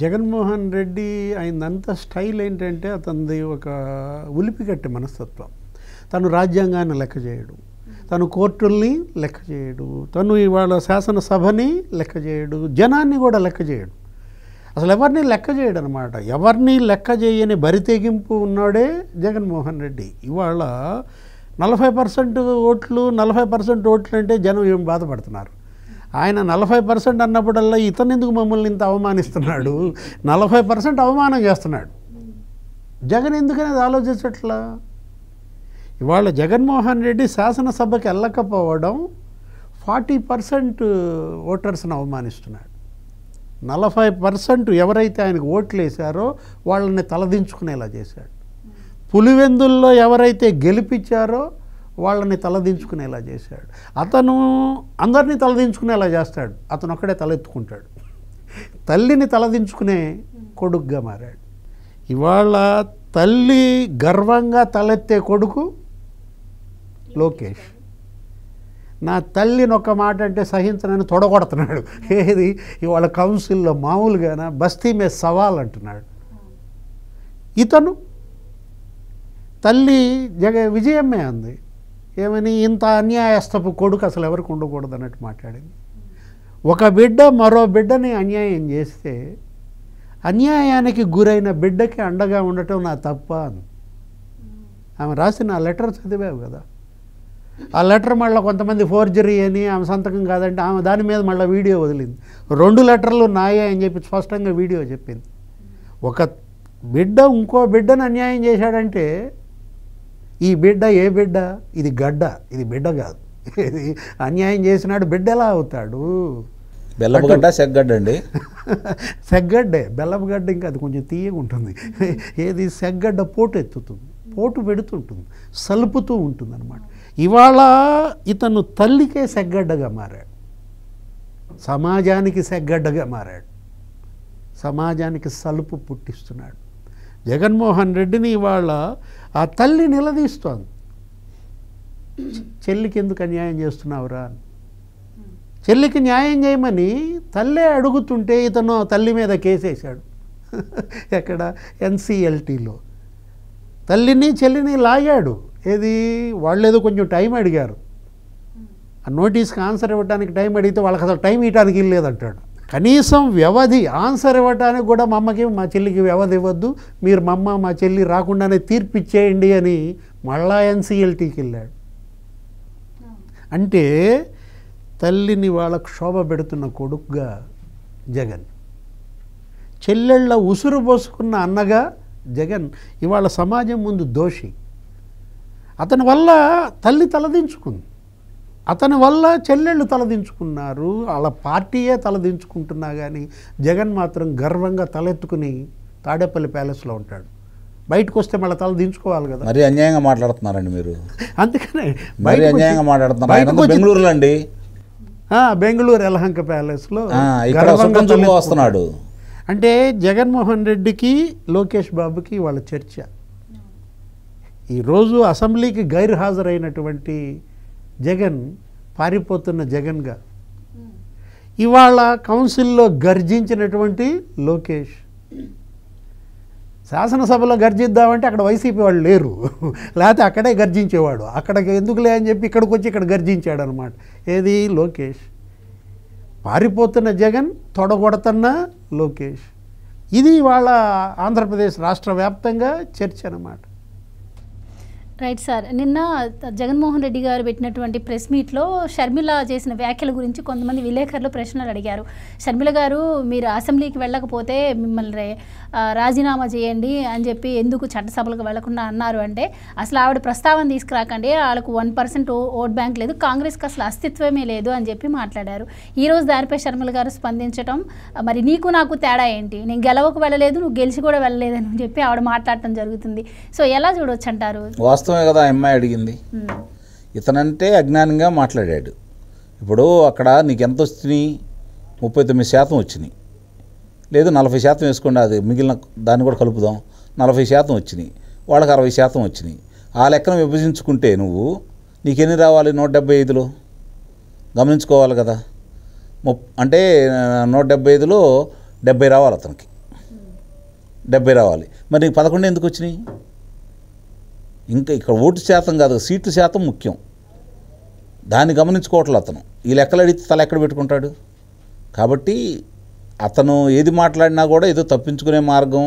జగన్మోహన్ రెడ్డి ఆయనంతా స్టైల్ ఏంటంటే అతనిది ఒక ఉలిపికట్టే మనస్తత్వం. తను రాజ్యాంగాన్ని లెక్క చేయడు, తను కోర్టుల్ని లెక్క చేయడు, తను ఇవాళ శాసనసభని లెక్క చేయడు, జనాన్ని కూడా లెక్క చేయడు, అసలు ఎవరిని లెక్క చేయడు అనమాట. ఎవరిని లెక్క చేయని బరితెగింపు ఉన్నాడే జగన్మోహన్ రెడ్డి. ఇవాళ 40% ఓట్లు 40% ఓట్లు అంటే జనం ఏం బాధపడుతున్నారు. ఆయన 40% అన్నప్పుడల్లా ఇతను ఎందుకు మమ్మల్ని ఇంత అవమానిస్తున్నాడు, 40% అవమానం చేస్తున్నాడు. జగన్ ఎందుకనేది ఆలోచించట్లా. ఇవాళ జగన్మోహన్ రెడ్డి శాసనసభకి వెళ్ళకపోవడం 40% ఓటర్స్ని అవమానిస్తున్నాడు. 40% ఎవరైతే ఆయనకు ఓట్లు వేశారో వాళ్ళని తలదించుకునేలా చేశాడు. పులివెందుల్లో ఎవరైతే గెలిపించారో వాళ్ళని తలదించుకునేలా చేశాడు. అతను అందరినీ తలదించుకునేలా చేస్తాడు, అతను ఒక్కడే తలెత్తుకుంటాడు. తల్లిని తలదించుకునే కొడుకుగా మారాడు. ఇవాళ తల్లి గర్వంగా తలెత్తే కొడుకు లోకేష్. నా తల్లిని ఒక మాట అంటే సహించనని తొడగొడుతున్నాడు. ఏది ఇవాళ కౌన్సిల్లో మామూలుగానా బస్తీ మీద సవాల్ అంటున్నాడు. ఇతను తల్లి విజయమ్మే అంది. ఏమని? ఇంత అన్యాయస్తపు కొడుకు అసలు ఎవరికి ఉండకూడదు అన్నట్టు మాట్లాడింది. ఒక బిడ్డ మరో బిడ్డని అన్యాయం చేస్తే అన్యాయానికి గురైన బిడ్డకి అండగా ఉండటం నా తప్ప అని ఆమె రాసిన ఆ లెటర్ చదివావు కదా. ఆ లెటర్ మళ్ళీ కొంతమంది ఫోర్జరీ అని ఆమె సంతకం కాదంటే ఆమె దాని మీద మళ్ళీ వీడియో వదిలింది. 2 లెటర్లు నాయే అని చెప్పి స్పష్టంగా వీడియో చెప్పింది. ఒక బిడ్డ ఇంకో బిడ్డను అన్యాయం చేశాడంటే ఈ బిడ్డ ఏ బిడ్డ? ఇది గడ్డ, ఇది బిడ్డ కాదు. ఇది అన్యాయం చేసినాడు బిడ్డ ఎలా అవుతాడు? బెల్లపుగడ్డ సెగ్గడ్డ అండి. సెగ్గడ్డే, బెల్లపుగడ్డ ఇంకా అది కొంచెం తీయగా ఉంటుంది. ఏది సెగ్గడ్డ పోటు ఎత్తుతుంది, పోటు పెడుతుంటుంది, సలుపుతూ ఉంటుంది అన్నమాట. ఇవాళ ఇతను తల్లికే సెగ్గడ్డగా మారాడు, సమాజానికి సెగ్గడ్డగా మారాడు, సమాజానికి సలుపు పుట్టిస్తున్నాడు. జగన్మోహన్ రెడ్డిని ఇవాళ ఆ తల్లి నిలదీస్తోంది, చెల్లికి ఎందుకు అన్యాయం చేస్తున్నావురా అని. చెల్లికి న్యాయం చేయమని తల్లే అడుగుతుంటే ఇతను తల్లి మీద కేసేశాడు. ఎక్కడ? NCLTలో తల్లిని చెల్లిని లాగాడు. ఏది? వాళ్ళేదో కొంచెం టైం అడిగారు, ఆ నోటీస్కి ఆన్సర్ ఇవ్వడానికి టైం అడిగితే వాళ్ళకి అసలు టైం ఇవ్వడానికి ఇల్లేదంటాడు. కనీసం వ్యవధి, ఆన్సర్ ఇవ్వడానికి కూడా మా అమ్మకి మా చెల్లికి వ్యవధి ఇవ్వద్దు, మీరు మా అమ్మ మా చెల్లి రాకుండానే తీర్పిచ్చేయండి అని మళ్ళా NCLTకి వెళ్ళాడు. అంటే తల్లిని వాళ్ళకు శోభ పెడుతున్న కొడుకుగా జగన్, చెల్లెళ్ళ ఉసురు పోసుకున్న అన్నగా జగన్ ఇవాళ సమాజం ముందు దోషి. అతని వల్ల తల్లి తలదించుకుంది, అతని వల్ల చెల్లెళ్ళు తలదించుకున్నారు, వాళ్ళ పార్టీయే తలదించుకుంటున్నా కానీ జగన్ మాత్రం గర్వంగా తలెత్తుకుని తాడేపల్లి ప్యాలెస్లో ఉంటాడు. బయటకు వస్తే మళ్ళీ తల దించుకోవాలి కదా. మరి అన్యాయంగా మాట్లాడుతున్నారండి మీరు. అందుకనే మరి అన్యాయంగా మాట్లాడుతున్నారు. బెంగళూరులో అండి, బెంగళూరు యలహంక ప్యాలెస్లో గర్వంగా వస్తున్నాడు. అంటే జగన్మోహన్ రెడ్డికి లోకేష్ బాబుకి వాళ్ళ చర్చ. ఈరోజు అసెంబ్లీకి గైర్హాజరైనటువంటి జగన్ పారిపోతున్న జగన్గా, ఇవాళ కౌన్సిల్లో గర్జించినటువంటి లోకేష్. శాసనసభలో గర్జిద్దామంటే అక్కడ వైసీపీ వాళ్ళు లేరు, లేకపోతే అక్కడే గర్జించేవాడు. అక్కడికి ఎందుకులే అని చెప్పి ఇక్కడికి వచ్చి ఇక్కడ గర్జించాడు అనమాట. ఏది? లోకేష్. పారిపోతున్న జగన్, తొడగొడుతున్న లోకేష్. ఇది వాళ్ళ ఆంధ్రప్రదేశ్ రాష్ట్ర వ్యాప్తంగా చర్చ అన్నమాట. రైట్ సార్, నిన్న జగన్మోహన్ రెడ్డి గారు పెట్టినటువంటి ప్రెస్ మీట్లో షర్మిల చేసిన వ్యాఖ్యల గురించి కొంతమంది విలేకరులు ప్రశ్నలు అడిగారు. షర్మిల గారు, మీరు అసెంబ్లీకి వెళ్ళకపోతే మిమ్మల్ని రాజీనామా చేయండి అని చెప్పి ఎందుకు చట్టసభలకు వెళ్లకుండా అన్నారు అంటే, అసలు ఆవిడ ప్రస్తావన తీసుకురాకండి, వాళ్ళకు 1% ఓట్ బ్యాంక్ లేదు, కాంగ్రెస్కి అసలు అస్తిత్వమే లేదు అని చెప్పి మాట్లాడారు. ఈరోజు దానిపై షర్మిల గారు స్పందించడం, మరి నీకు నాకు తేడా ఏంటి, నేను గెలవకు వెళ్ళలేదు, నువ్వు గెలిచి కూడా వెళ్ళలేదని చెప్పి ఆవిడ మాట్లాడటం జరుగుతుంది. సో ఎలా చూడవచ్చు అంటారు? వాస్తవమే కదా అమ్మాయి అడిగింది. ఇతనంటే అజ్ఞానంగా మాట్లాడాడు. ఇప్పుడు అక్కడ నీకు ఎంత వచ్చినాయి? 39% వచ్చినాయి, లేదు 40% వేసుకోండి, అది మిగిలిన దాన్ని కూడా కలుపుదాం, 40% వచ్చినాయి, వాళ్ళకి 60% వచ్చినాయి. ఆ లెక్కన విభజించుకుంటే నువ్వు నీకెన్ని రావాలి? 175లో గమనించుకోవాలి కదా. అంటే 175లో 70 రావాలి, అతనికి 70 రావాలి. మరి నీకు 11 ఎందుకు వచ్చినాయి? ఇంకా ఇక్కడ ఓటు శాతం కాదు, సీటు శాతం ముఖ్యం. దాన్ని గమనించుకోవట్లేదు అతను. ఈ లెక్కలు అడిగితే తల ఎక్కడ పెట్టుకుంటాడు? కాబట్టి అతను ఏది మాట్లాడినా కూడా ఏదో తప్పించుకునే మార్గం,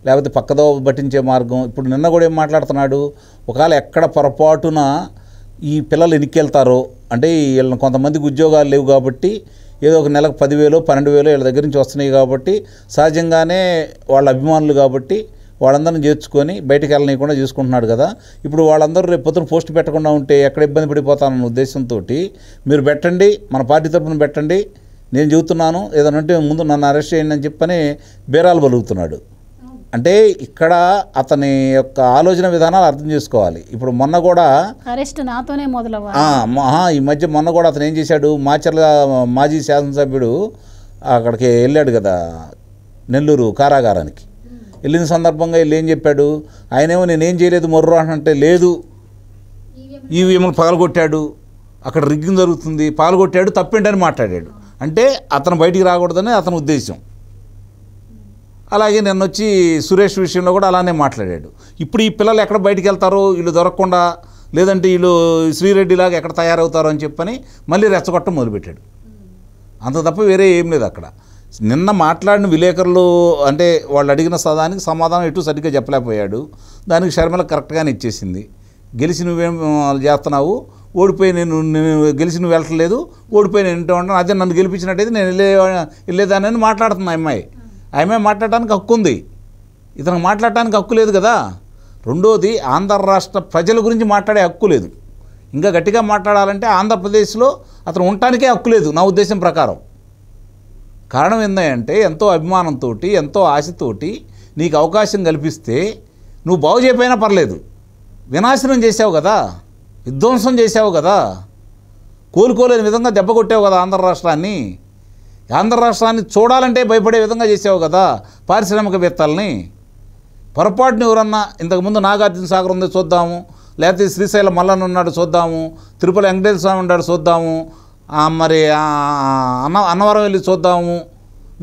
లేకపోతే పక్కదో పట్టించే మార్గం. ఇప్పుడు నిన్న కూడా ఏం మాట్లాడుతున్నాడు? ఒకవేళ ఎక్కడ పొరపాటున ఈ పిల్లలు ఎన్నికెళ్తారో, అంటే వీళ్ళని కొంతమందికి ఉద్యోగాలు లేవు కాబట్టి ఏదో ఒక నెలకు 10,000 12,000 వీళ్ళ దగ్గర నుంచి వస్తున్నాయి కాబట్టి, సహజంగానే వాళ్ళ అభిమానులు కాబట్టి వాళ్ళందరిని చేర్చుకొని బయటకు వెళ్ళనీయకుండా చూసుకుంటున్నాడు కదా. ఇప్పుడు వాళ్ళందరూ రేపు పొద్దున పోస్ట్ పెట్టకుండా ఉంటే ఎక్కడ ఇబ్బంది పడిపోతానన్న ఉద్దేశంతో మీరు పెట్టండి, మన పార్టీ తరఫున పెట్టండి, నేను చెబుతున్నాను, ఏదైనా ఉంటే ముందు నన్ను అరెస్ట్ చేయండి అని చెప్పని బేరాలు బలుగుతున్నాడు. అంటే ఇక్కడ అతని యొక్క ఆలోచన విధానాలు అర్థం చేసుకోవాలి. ఇప్పుడు మొన్న కూడా అరెస్ట్ నాతోనే మొదలవ్వాలి. ఈ మధ్య మొన్న కూడా అతను ఏం చేశాడు? మాచర్ల మాజీ శాసనసభ్యుడు అక్కడికి వెళ్ళాడు కదా, నెల్లూరు కారాగారానికి వెళ్ళిన సందర్భంగా వీళ్ళు ఏం చెప్పాడు? ఆయనేమో నేనేం చేయలేదు మొర్రు అంటే, లేదు ఈవీఎంలు పగలగొట్టాడు, అక్కడ రిగ్గింగ్ జరుగుతుంది, పగలగొట్టాడు, తప్పేంటని మాట్లాడాడు. అంటే అతను బయటికి రాకూడదని అతని ఉద్దేశం. అలాగే నిన్న వచ్చి సురేష్ విషయంలో కూడా అలానే మాట్లాడాడు. ఇప్పుడు ఈ పిల్లలు ఎక్కడ బయటికి వెళ్తారో వీళ్ళు దొరకకుండా, లేదంటే వీళ్ళు శ్రీరెడ్డిలాగా ఎక్కడ తయారవుతారో అని చెప్పని మళ్ళీ రెచ్చగొట్టడం మొదలుపెట్టాడు. అంత తప్ప వేరే ఏం లేదు అక్కడ. నిన్న మాట్లాడిన విలేకరులు అంటే వాళ్ళు అడిగిన సదానికి సమాధానం ఎటు సరిగ్గా చెప్పలేకపోయాడు. దానికి షర్మిల కరెక్ట్గానే ఇచ్చేసింది. గెలిచి నువ్వేం చేస్తున్నావు, ఓడిపోయి నేను గెలిచి నువ్వు వెళ్ళట్లేదు, ఓడిపోయి నేను ఇంటూ ఉంటాను, అదే నన్ను గెలిపించినట్టయితే నేను వెళ్ళేదానని మాట్లాడుతున్నా అమ్మాయి. ఆ అమ్మాయి మాట్లాడటానికి హక్కు ఉంది, ఇతనికి మాట్లాడటానికి హక్కు లేదు కదా. రెండోది, ఆంధ్ర రాష్ట్ర ప్రజల గురించి మాట్లాడే హక్కు లేదు. ఇంకా గట్టిగా మాట్లాడాలంటే ఆంధ్రప్రదేశ్లో అతను ఉండటానికే హక్కు లేదు నా ఉద్దేశం ప్రకారం. కారణం ఏంటంటే ఎంతో అభిమానంతో ఎంతో ఆశతోటి నీకు అవకాశం కల్పిస్తే నువ్వు బాగు చేయకపోయినా పర్లేదు, వినాశనం చేసావు కదా, విధ్వంసం చేసావు కదా, కోలుకోలేని విధంగా దెబ్బ కొట్టావు కదా ఆంధ్ర రాష్ట్రాన్ని. ఆంధ్ర రాష్ట్రాన్ని చూడాలంటే భయపడే విధంగా చేసావు కదా పారిశ్రామికవేత్తల్ని. పొరపాటుని ఎవరన్నా ఇంతకుముందు నాగార్జున సాగర్ ఉంది చూద్దాము, లేకపోతే శ్రీశైలం మల్లన్న ఉన్నాడు చూద్దాము, తిరుపతి వెంకటేశ్వర స్వామి ఉన్నాడు చూద్దాము, మరి అన్నవరం వెళ్ళి చూద్దాము,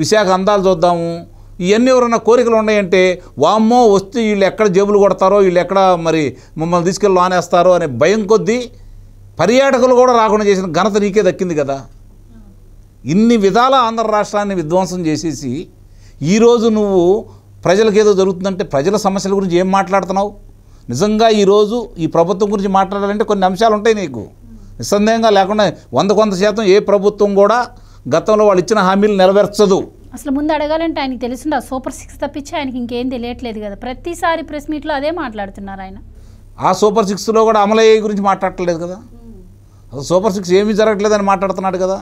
విశాఖ అందాలు చూద్దాము, ఇవన్నీ ఎవరన్నా కోరికలు ఉన్నాయంటే వామ్మో వస్తే వీళ్ళు ఎక్కడ జేబులు కొడతారో, వీళ్ళు ఎక్కడ మరి మమ్మల్ని తీసుకెళ్ళి ఆనేస్తారో అనే భయం కొద్దీ పర్యాటకులు కూడా రాకుండా చేసిన ఘనత నీకే దక్కింది కదా. ఇన్ని విధాల ఆంధ్ర రాష్ట్రాన్ని విధ్వంసం చేసేసి ఈరోజు నువ్వు ప్రజలకు ఏదో జరుగుతుందంటే ప్రజల సమస్యల గురించి ఏం మాట్లాడుతున్నావు? నిజంగా ఈరోజు ఈ ప్రభుత్వం గురించి మాట్లాడాలంటే కొన్ని అంశాలు ఉంటాయి నీకు నిస్సందేహంగా. లేకుండా 100% ఏ ప్రభుత్వం కూడా గతంలో వాళ్ళు ఇచ్చిన హామీలు నెరవేర్చదు. అసలు ముందు అడగాలంటే ఆయనకి తెలిసింది ఆ సూపర్ 6 తప్పించి ఆయనకి ఇంకేం తెలియట్లేదు కదా. ప్రతిసారి ప్రెస్ మీట్లో అదే మాట్లాడుతున్నారు ఆయన. ఆ సూపర్ 6లో కూడా అమలయ్యే గురించి మాట్లాడట్లేదు కదా. అసలు సూపర్ 6 ఏమీ జరగట్లేదని మాట్లాడుతున్నాడు కదా.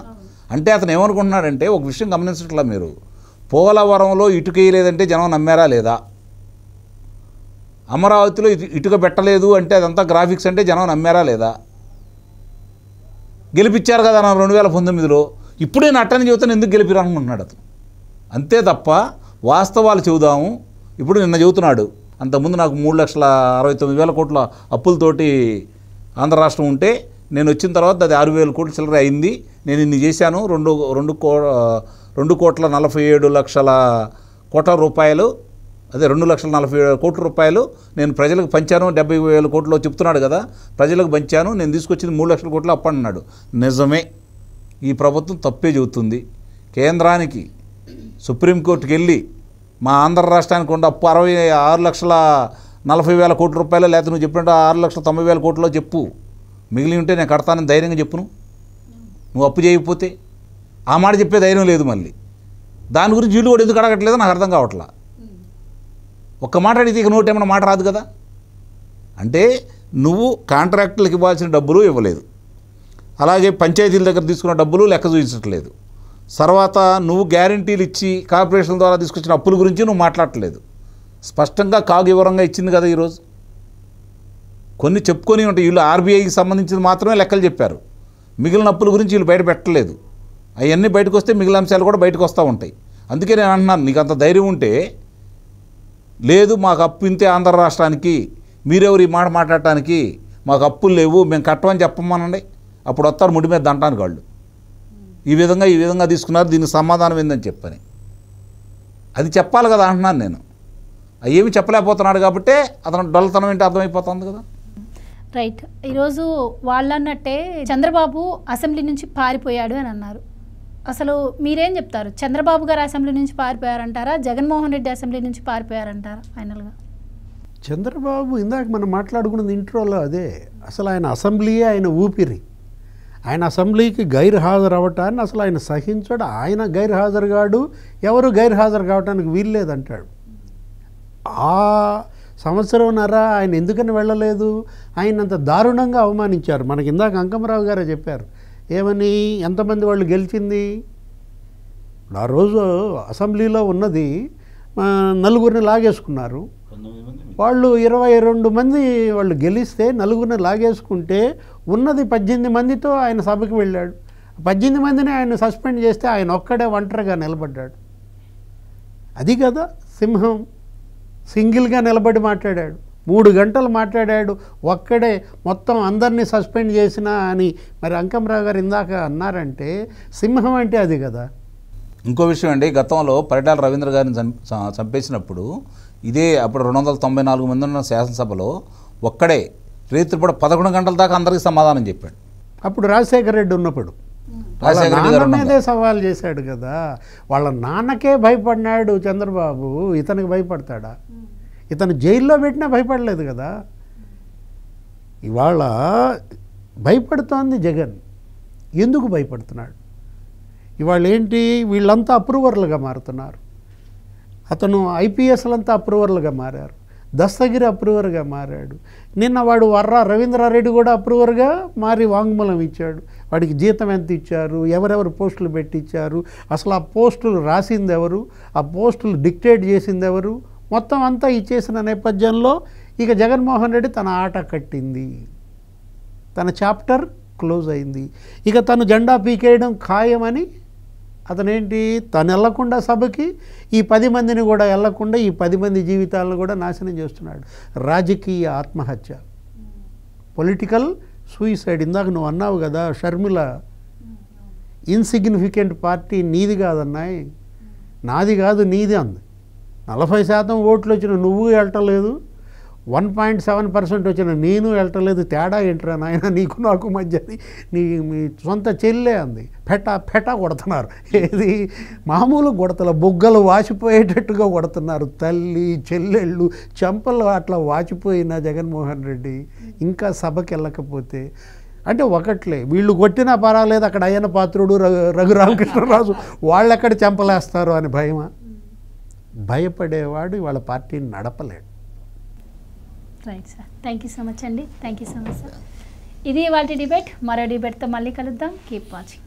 అంటే అతను ఏమనుకుంటున్నాడంటే ఒక విషయం గమనించట్లా మీరు, పోలవరంలో ఇటుక వేయలేదంటే జనం నమ్మారా లేదా, అమరావతిలో ఇటుక పెట్టలేదు అంటే అదంతా గ్రాఫిక్స్ అంటే జనం నమ్మారా లేదా, గెలిపించారు కదా నా 2019లో, ఇప్పుడే నట్టని చెబుతాను ఎందుకు గెలిపిరు అనుకుంటున్నాడు అతను. అంతే తప్ప వాస్తవాలు చెబుదాము. ఇప్పుడు నిన్న చెబుతున్నాడు అంతకుముందు నాకు 3,69,000 కోట్ల అప్పులతోటి ఆంధ్ర రాష్ట్రం ఉంటే నేను వచ్చిన తర్వాత అది 6,000 కోట్ల చిల్లర అయింది, నేను ఇన్ని చేశాను, 2,47,00,000 రూపాయలు, అదే 2,47,000 కోట్ల రూపాయలు నేను ప్రజలకు పంచాను, 70,000 కోట్లు చెప్తున్నాడు కదా, ప్రజలకు పంచాను, నేను తీసుకొచ్చింది 3 లక్షల కోట్లు అప్పు అన్నాడు. నిజమే, ఈ ప్రభుత్వం తప్పే చెబుతుంది. కేంద్రానికి సుప్రీంకోర్టుకి వెళ్ళి మా ఆంధ్ర రాష్ట్రానికి ఉన్న అప్పు 66,40,000 కోట్ల రూపాయలు, లేకపోతే నువ్వు చెప్పినట్టు 6,90,000 కోట్లలో చెప్పు, మిగిలి ఉంటే నేను కడతానని ధైర్యంగా చెప్పును. నువ్వు అప్పు చేయకపోతే ఆ మాట చెప్పే ధైర్యం లేదు. మళ్ళీ దాని గురించి వీళ్ళు కూడా ఎందుకు అడగట్లేదో నాకు అర్థం కావట్లా. ఒక్క మాట అడిగితే ఇక నోటి ఏమైనా మాట రాదు కదా. అంటే నువ్వు కాంట్రాక్టులకు ఇవ్వాల్సిన డబ్బులు ఇవ్వలేదు, అలాగే పంచాయతీల దగ్గర తీసుకున్న డబ్బులు లెక్క చూపించట్లేదు, తర్వాత నువ్వు గ్యారంటీలు ఇచ్చి కార్పొరేషన్ల ద్వారా తీసుకొచ్చిన అప్పుల గురించి నువ్వు మాట్లాడట్లేదు. స్పష్టంగా కాగు వివరంగా ఇచ్చింది కదా. ఈరోజు కొన్ని చెప్పుకొని ఉంటాయి, వీళ్ళు ఆర్బీఐకి సంబంధించిన మాత్రమే లెక్కలు చెప్పారు, మిగిలిన అప్పుల గురించి వీళ్ళు బయట పెట్టలేదు. అవన్నీ బయటకు వస్తే మిగిలిన అంశాలు కూడా బయటకు వస్తూ ఉంటాయి. అందుకే నేను అంటున్నాను, నీకు అంత ధైర్యం ఉంటే లేదు మాకు అప్పు ఇంతే ఆంధ్ర రాష్ట్రానికి, మీరెవరు ఈ మాట మాట్లాడటానికి, మాకు అప్పులు లేవు మేము కట్టమని చెప్పమనండి, అప్పుడు వస్తారు ముడి మీద దంటానికి వాళ్ళు. ఈ విధంగా తీసుకున్నారు, దీనికి సమాధానం ఏందని చెప్పని అది చెప్పాలి కదా అంటున్నాను నేను. అవి ఏమి చెప్పలేకపోతున్నాడు కాబట్టి అతను డొల్లతనం ఏంటి అర్థమైపోతుంది కదా. రైట్. ఈరోజు వాళ్ళు అన్నట్టే చంద్రబాబు అసెంబ్లీ నుంచి పారిపోయాడు అని అన్నారు. అసలు మీరేం చెప్తారు? చంద్రబాబు గారు అసెంబ్లీ నుంచి పారిపోయారంటారా, జగన్మోహన్ రెడ్డి అసెంబ్లీ నుంచి పారిపోయారంటారా? ఫైనల్గా చంద్రబాబు ఇందాక మనం మాట్లాడుకున్నది ఇంట్రోలో అదే, అసలు ఆయన అసెంబ్లీయే ఆయన ఊపిరి. ఆయన అసెంబ్లీకి గైర్హాజరు అవ్వటాన్ని అసలు ఆయన సహించడు. ఆయన గైర్హాజరు కాడు, ఎవరు గైర్హాజరు కావటానికి వీల్లేదంటాడు. ఆ సంవత్సరంన్నర ఆయన ఎందుకని వెళ్ళలేదు, ఆయన అంత దారుణంగా అవమానించారు. మనకి ఇందాక అంకమరావు గారే చెప్పారు ఏమని, ఎంతమంది వాళ్ళు గెలిచింది. ఆ రోజు అసెంబ్లీలో ఉన్నది 4 లాగేసుకున్నారు వాళ్ళు. 22 మంది వాళ్ళు గెలిస్తే 4 లాగేసుకుంటే ఉన్నది 18 మందితో ఆయన సభకి వెళ్ళాడు. 18 మందిని ఆయన సస్పెండ్ చేస్తే ఆయన ఒక్కడే ఒంటరిగా నిలబడ్డాడు. అది కదా సింహం, సింగిల్గా నిలబడి మాట్లాడాడు, 3 గంటలు మాట్లాడాడు ఒక్కడే, మొత్తం అందరినీ సస్పెండ్ చేసినా అని మరి అంకమరావు గారు ఇందాక అన్నారంటే సింహం అంటే అది కదా. ఇంకో విషయం అండి, గతంలో పరిటాల రవీంద్ర గారిని చంపేసినప్పుడు ఇదే అప్పుడు 294 మంది ఉన్న శాసనసభలో ఒక్కడే రేత్రిపూట 11 గంటల దాకా అందరికీ సమాధానం చెప్పాడు. అప్పుడు రాజశేఖర రెడ్డి ఉన్నప్పుడు నాన్న మీదే సవాల్ చేశాడు కదా. వాళ్ళ నాన్నకే భయపడినాడు చంద్రబాబు, ఇతనికి భయపడతాడా? ఇతను జైల్లో పెట్టినా భయపడలేదు కదా. ఇవాళ భయపడుతోంది జగన్. ఎందుకు భయపడుతున్నాడు? ఇవాళ ఏంటి, వీళ్ళంతా అప్రూవర్లుగా మారుతున్నారు. అతను ఐపీఎస్లంతా అప్రూవర్లుగా మారారు, దస్తగిరి అప్రూవర్గా మారాడు, నిన్న వాడు రవీంద్రారెడ్డి కూడా అప్రూవర్గా మారి వాంగ్మూలం ఇచ్చాడు. వాడికి జీతం ఎంత ఇచ్చారు, ఎవరెవరు పోస్టులు పెట్టించారు, అసలు ఆ పోస్టులు రాసింది ఎవరు, ఆ పోస్టులు డిక్టేట్ చేసింది ఎవరు, మొత్తం అంతా ఇచ్చేసిన నేపథ్యంలో ఇక జగన్మోహన్ రెడ్డి తన ఆట కట్టింది, తన చాప్టర్ క్లోజ్ అయింది. ఇక తను జెండా పీకేయడం ఖాయమని అతనేంటి, తను వెళ్లకుండా సభకి ఈ 10 మందిని కూడా వెళ్లకుండా ఈ 10 మంది జీవితాలను కూడా నాశనం చేస్తున్నాడు. రాజకీయ ఆత్మహత్య, పొలిటికల్ సూయిసైడ్. ఇందాక నువ్వు అన్నావు కదా షర్మిల, ఇన్సిగ్నిఫికెంట్ పార్టీ నీది కాదన్నాయి, నాది కాదు నీది అంది. 40% ఓట్లు వచ్చిన నువ్వు వెళ్ళటలేదు, 1.7% వచ్చిన నేను వెళ్ళటలేదు, తేడా ఏంట్రా నాయన నీకు నాకు మధ్యది, మీ సొంత చెల్లె అంది. పెటా కొడుతున్నారు, ఏది మామూలు కొడతల బొగ్గలు వాచిపోయేటట్టుగా కొడుతున్నారు. తల్లి చెల్లెళ్ళు చెంపలు అట్లా వాచిపోయిన జగన్మోహన్ రెడ్డి ఇంకా సభకి వెళ్ళకపోతే అంటే ఒకట్లే, వీళ్ళు కొట్టినా పర్వాలేదు అక్కడ అయ్యన పాత్రుడు రఘురామకృష్ణరాజు వాళ్ళెక్కడ చెంపలేస్తారు అని భయమా? భయపడేవాడు వాళ్ళ పార్టీని నడపలేడు. Right sir, thank you so much అండి, thank you so much sir. ఇది ఇవాళ డిబేట్. మరో డిబేట్తో మళ్ళీ కలుద్దాం. Keep watching.